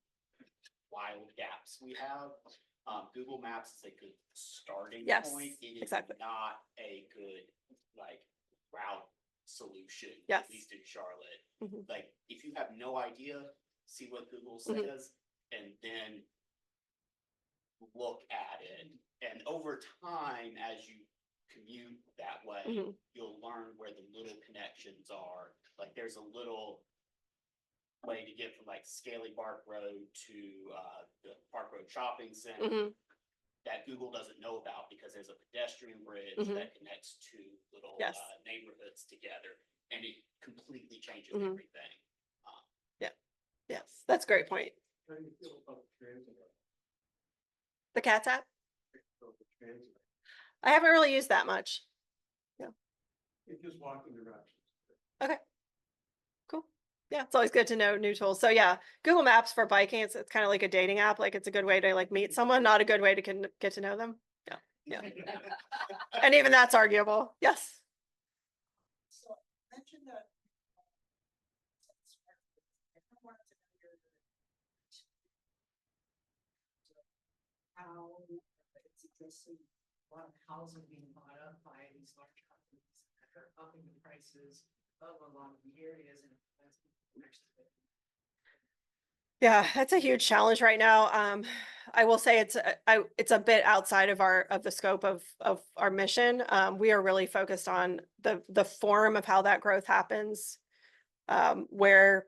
wild gaps we have, Google Maps is a good starting Yes, point. It is exactly. not a good like route solution, Yes. at least in Charlotte. Mhm. Like if you have no idea, see what Google Mhm. says, and then look at it. And over time, as you commute that way, Mhm. you'll learn where the little connections are. Like there's a little way to get from like Scaly Bark Road to the Park Road Shopping Center Mhm. that Google doesn't know about because there's a pedestrian bridge Mhm. that connects two little Yes. neighborhoods together, and it completely changes Mhm. everything. Yes, that's a great point. How do you feel about the transit? The Cats app? The transit, I haven't really used that much. it's just walking directions. Okay. Cool. Yeah, it's always good to know new tools. So yeah, Google Maps for biking, it's kind of like a dating app. Like it's a good way to like meet someone, not a good way to get to know them. Yeah. Yeah. And even that's arguable. Yes. So mention that. How it's addressing a lot of housing being bought up by these large companies that are upping the prices of a lot of the areas and that's actually. Yeah, that's a huge challenge right now. I will say it's a bit outside of the scope of our mission. We are really focused on the form of how that growth happens, where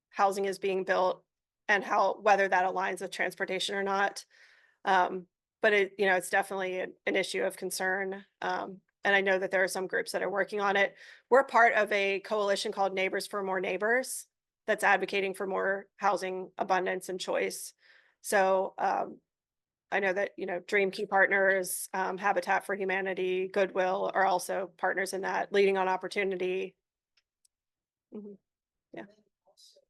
housing is being built, and whether that aligns with transportation or not. But it's definitely an issue of concern. And I know that there are some groups that are working on it. We're part of a coalition called Neighbors for More Neighbors that's advocating for more housing abundance and choice. So I know that, Dream Key Partners, Habitat for Humanity, Goodwill are also partners in that, Leading on Opportunity. Mhm. Yeah. And then also,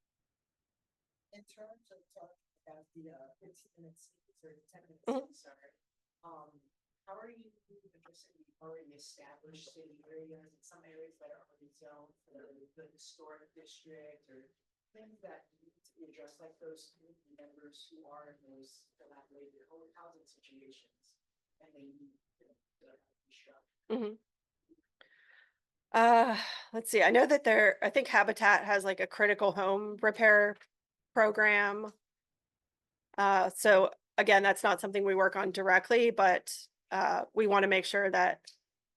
in terms of talking about the 15-minute cities or the 10-minute Mhm. cities, sorry, how are you addressing the already established city areas and some areas that are already zoned for the historic district or things that need to be addressed, like those community members who are in those dilapidated housing situations and they need to restructure. Mhm. Let's see. I know that I think Habitat has like a critical home repair program. So again, that's not something we work on directly, but we want to make sure that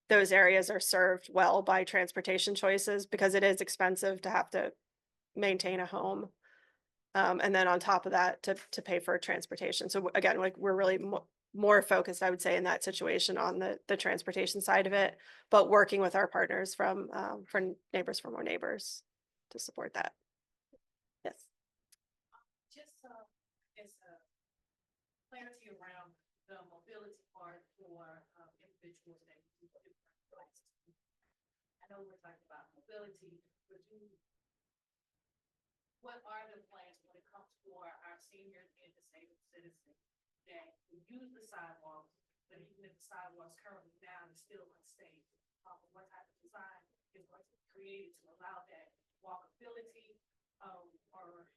those areas are served well by transportation choices because it is expensive to have to maintain a home. And then on top of that, to pay for transportation. So again, like we're really more focused, I would say, in that situation on the transportation side of it, but working with our partners from Neighbors for More Neighbors to support that. Yes. Just, as a clarity around the mobility part for, individuals that use different devices. I know we're talking about mobility, but what are the plans when it comes for our seniors and disabled citizens that use the sidewalks, but even if the sidewalks currently now is still unsafe? What type of design is going to be created to allow that walkability, or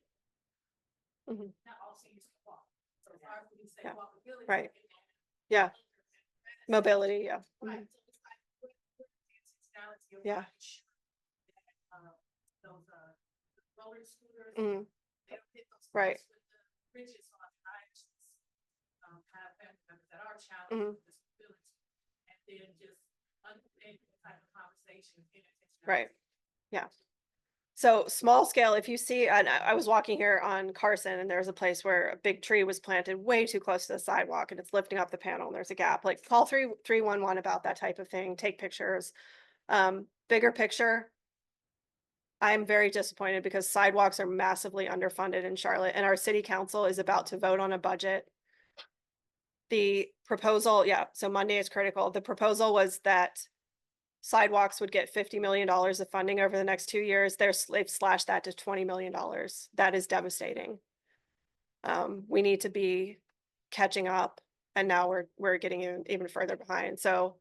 not all seniors can walk. So as far as we say Yeah. walkability. Right. Yeah. Mobility, yeah. Right. So it's like, what the intentionality of Yeah. making sure that, those, roller scooters, Mhm. they don't hit those Right. spots with the bridges on the actions. Have family members that are challenged with disability, and then just understanding the type of conversations and intentionality. Right. Yeah. So small scale, if you see, and I was walking here on Carson and there's a place where a big tree was planted way too close to the sidewalk and it's lifting up the panel and there's a gap, like call 311 about that type of thing, take pictures. Bigger picture, I'm very disappointed because sidewalks are massively underfunded in Charlotte and our city council is about to vote on a budget. The proposal, yeah, so Monday is critical. The proposal was that sidewalks would get $50 million of funding over the next 2 years. They've slashed that to $20 million. That is devastating. We need to be catching up, and now we're getting even further behind. So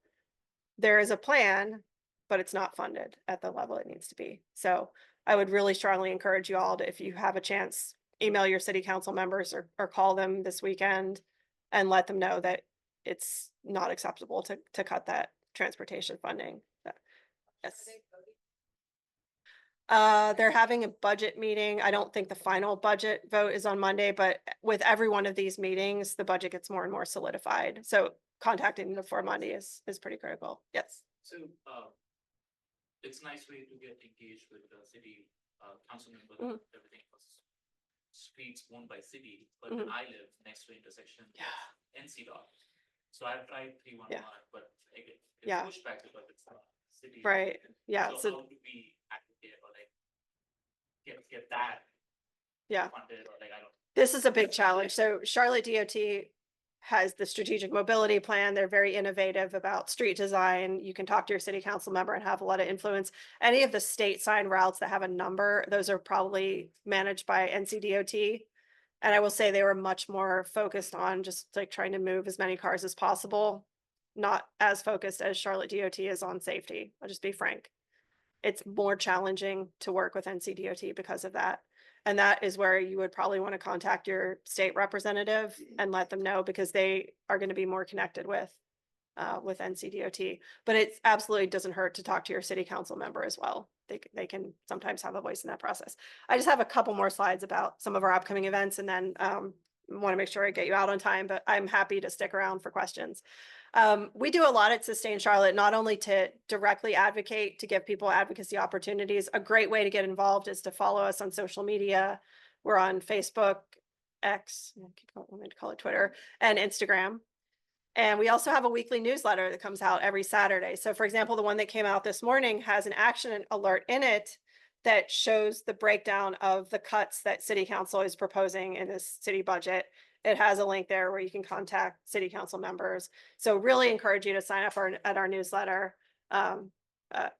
there is a plan, but it's not funded at the level it needs to be. So I would really strongly encourage you all to, if you have a chance, email your city council members or call them this weekend and let them know that it's not acceptable to cut that transportation funding. Yes. They're having a budget meeting. I don't think the final budget vote is on Monday, but with every one of these meetings, the budget gets more and more solidified. So contacting them before Monday is pretty critical. Yes. So, it's a nice way to get engaged with the city, council member, Mhm. everything was streets owned by city, but Mhm. I live next to intersection. Yeah. NCDOT. So I've tried 311, but I get Yeah. pushback because it's city. Right. Yeah. So So how do we advocate or like get that yeah. funded or like, I don't. This is a big challenge. So Charlotte DOT has the strategic mobility plan. They're very innovative about street design. You can talk to your city council member and have a lot of influence. Any of the state sign routes that have a number, those are probably managed by NCDOT. And I will say they were much more focused on just like trying to move as many cars as possible, not as focused as Charlotte DOT is on safety. I'll just be frank. It's more challenging to work with NCDOT because of that. And that is where you would probably want to contact your state representative and let them know because they are going to be more connected with NCDOT. But it absolutely doesn't hurt to talk to your city council member as well. They can sometimes have a voice in that process. I just have a couple more slides about some of our upcoming events and then want to make sure I get you out on time, but I'm happy to stick around for questions. We do a lot at Sustain Charlotte, not only to directly advocate, to give people advocacy opportunities. A great way to get involved is to follow us on social media. We're on Facebook, X, I keep wanting to call it Twitter, and Instagram. And we also have a weekly newsletter that comes out every Saturday. So for example, the one that came out this morning has an action alert in it that shows the breakdown of the cuts that City Council is proposing in this city budget. It has a link there where you can contact city council members. So really encourage you to sign up at our newsletter,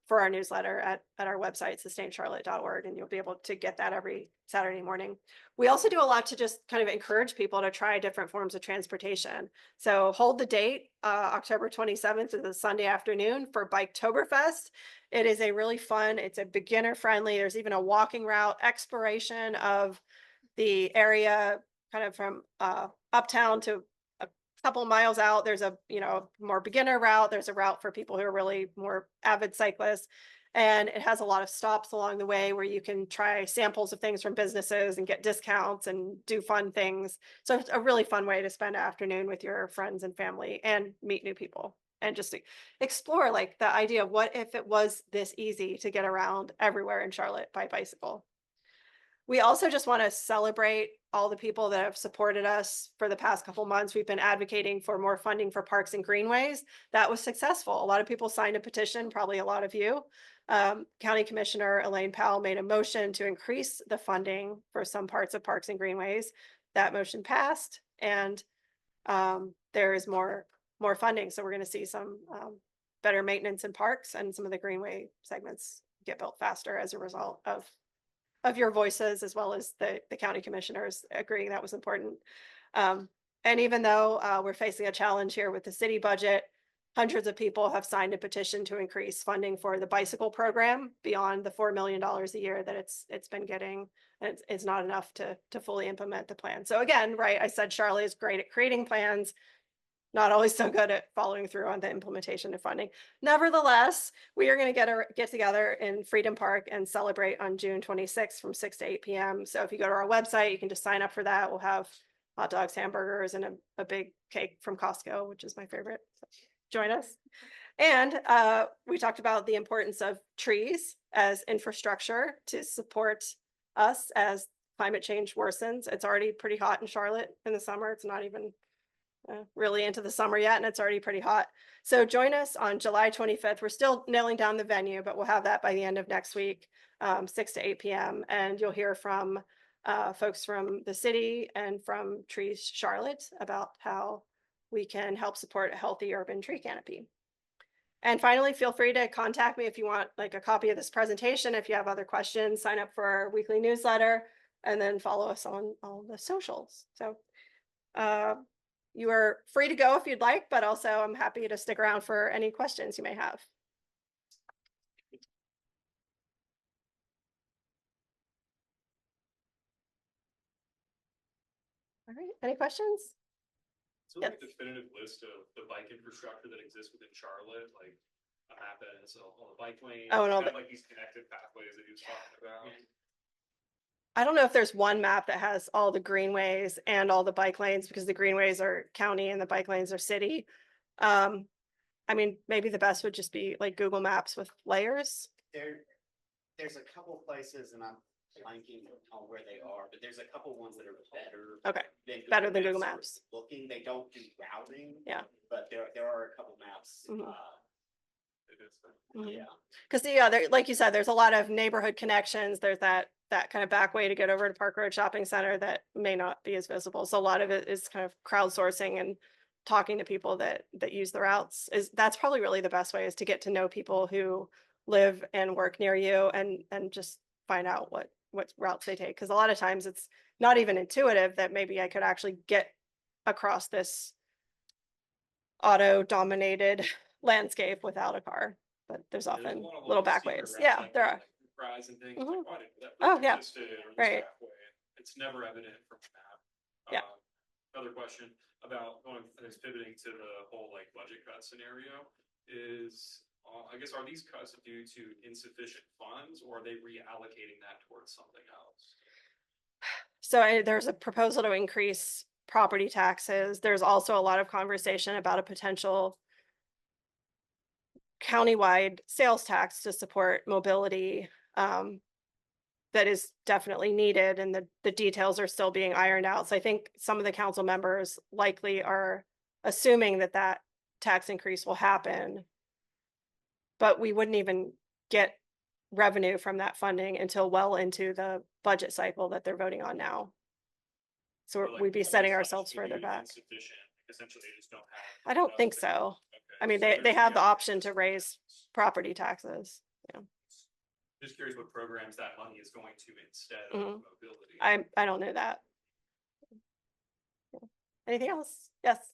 for our newsletter at our website, sustaincharlotte.org, and you'll be able to get that every Saturday morning. We also do a lot to just kind of encourage people to try different forms of transportation. So hold the date, October 27th is a Sunday afternoon for Biketoberfest. It is a really fun, it's a beginner friendly, there's even a walking route exploration of the area kind of from uptown to a couple miles out. There's a, more beginner route. There's a route for people who are really more avid cyclists. And it has a lot of stops along the way where you can try samples of things from businesses and get discounts and do fun things. So it's a really fun way to spend an afternoon with your friends and family and meet new people and just explore like the idea of what if it was this easy to get around everywhere in Charlotte by bicycle. We also just want to celebrate all the people that have supported us for the past couple months. We've been advocating for more funding for parks and greenways. That was successful. A lot of people signed a petition, probably a lot of you. County Commissioner Elaine Powell made a motion to increase the funding for some parts of parks and greenways. That motion passed, and there is more funding. So we're going to see some better maintenance in parks, and some of the greenway segments get built faster as a result of your voices, as well as the county commissioners agreeing that was important. And even though we're facing a challenge here with the city budget, hundreds of people have signed a petition to increase funding for the bicycle program beyond the $4 million a year that it's been getting. And it's not enough to fully implement the plan. So again, right, I said Charlotte is great at creating plans, not always so good at following through on the implementation of funding. Nevertheless, we are going to get together in Freedom Park and celebrate on June 26th from 6 to 8 p.m. So if you go to our website, you can just sign up for that. We'll have hot dogs, hamburgers, and a big cake from Costco, which is my favorite. So join us. And we talked about the importance of trees as infrastructure to support us as climate change worsens. It's already pretty hot in Charlotte in the summer. It's not even really into the summer yet, and it's already pretty hot. So join us on July 25th. We're still nailing down the venue, but we'll have that by the end of next week, 6 to 8 p.m. And you'll hear from folks from the city and from Trees Charlotte about how we can help support a healthy urban tree canopy. And finally, feel free to contact me if you want like a copy of this presentation. If you have other questions, sign up for our weekly newsletter, and then follow us on all the socials. So you are free to go if you'd like, but also I'm happy to stick around for any questions you may have. All right, any questions? So like a definitive list of the bike infrastructure that exists within Charlotte, like a map that has all the bike lanes, Oh, and all kind of like these connected pathways that he was talking about. I don't know if there's one map that has all the greenways and all the bike lanes, because the greenways are county and the bike lanes are city. I mean, maybe the best would just be like Google Maps with layers. There's a couple places, and I'm blanking on where they are, but there's a couple ones that are better. Okay, better than Google or Maps. Looking, they don't do routing. Yeah. But there are a couple maps. Mhm. Mhm. Yeah. Because like you said, there's a lot of neighborhood connections. There's that kind of back way to get over to Park Road Shopping Center that may not be as visible. So a lot of it is kind of crowdsourcing and talking to people that use the routes. That's probably really the best way, is to get to know people who live and work near you, and just find out what routes they take. Because a lot of times it's not even intuitive that maybe I could actually get across this auto dominated landscape without a car, but there's often a lot of little back secret ways. routes, Yeah, like there with, are. like, fries and things, Mhm. like, why did that Oh, bike yeah. existed, or this Right. pathway? It's never evident from the map. Yeah. Another question about pivoting to the whole like budget cut scenario is, I guess, are these cuts due to insufficient funds, or are they reallocating that towards something else? So there's a proposal to increase property taxes. There's also a lot of conversation about a potential countywide sales tax to support mobility. That is definitely needed, and the details are still being ironed out. So I think some of the council members likely are assuming that tax increase will happen, but we wouldn't even get revenue from that funding until well into the budget cycle that they're voting on now. So Or, like, we'd be are setting these ourselves funds further back. insufficient? Essentially, they just don't have. I don't enough think there? so. Okay, I mean, so they there's have the yeah, option to raise property taxes. Just curious what programs that money is going to instead of Mhm. mobility. I don't know that. Anything else? Yes.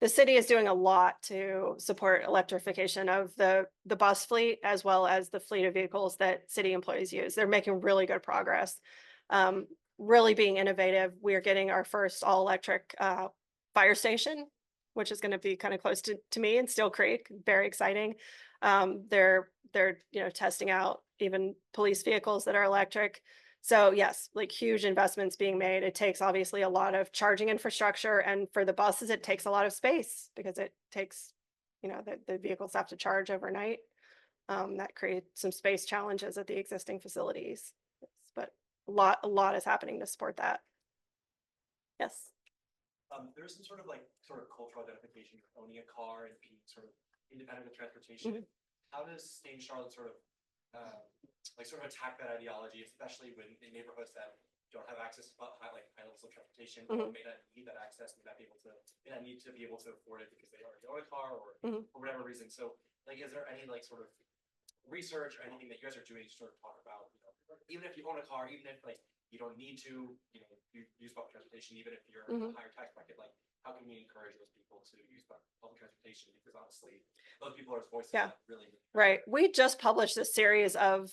The city is doing a lot to support electrification of the bus fleet, as well as the fleet of vehicles that city employees use. They're making really good progress. Really being innovative. We are getting our first all-electric fire station, which is going to be kind of close to me in Steel Creek. Very exciting. They're testing out even police vehicles that are electric. So yes, like huge investments being made. It takes obviously a lot of charging infrastructure, and for the buses, it takes a lot of space because it takes, the vehicles have to charge overnight. That creates some space challenges at the existing facilities, but a lot is happening to support that. Yes. There's some sort of cultural identification with owning a car and being sort of independent of transportation. How does Stay in Charlotte sort of attack that ideology, especially when in neighborhoods that don't have access to high levels of transportation, or may not need that access, may not need to be able to afford it because they already own a car, or for whatever reason. So is there any sort of research or anything that you guys are doing to sort of talk about, even if you own a car, even if you don't need to, use public transportation, even if you're in a higher tax bracket, how can we encourage those people to use public transportation? Because honestly, those people are voices that really. Right. We just published a series of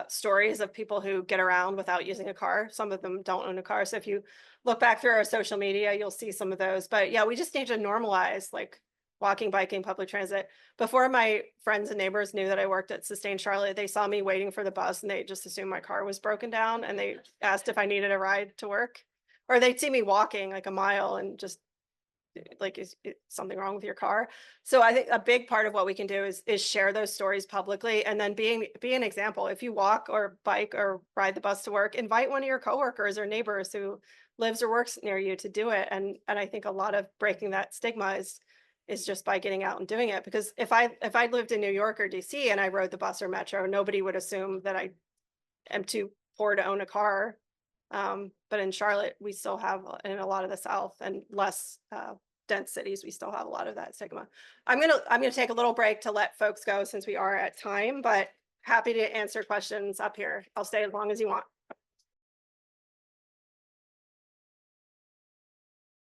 stories of people who get around without using a car. Some of them don't own a car. So if you look back through our social media, you'll see some of those. But yeah, we just need to normalize walking, biking, public transit. Before my friends and neighbors knew that I worked at Sustain Charlotte, they saw me waiting for the bus and they just assumed my car was broken down, and they asked if I needed a ride to work. Or they'd see me walking a mile and just is something wrong with your car? So I think a big part of what we can do is share those stories publicly, and then be an example. If you walk or bike or ride the bus to work, invite one of your coworkers or neighbors who lives or works near you to do it. And I think a lot of breaking that stigma is just by getting out and doing it. Because if I lived in New York or DC and I rode the bus or metro, nobody would assume that I am too poor to own a car. But in Charlotte, we still have, in a lot of the South and less dense cities, we still have a lot of that stigma. I'm gonna take a little break to let folks go since we are at time, but happy to answer questions up here. I'll stay as long as you want.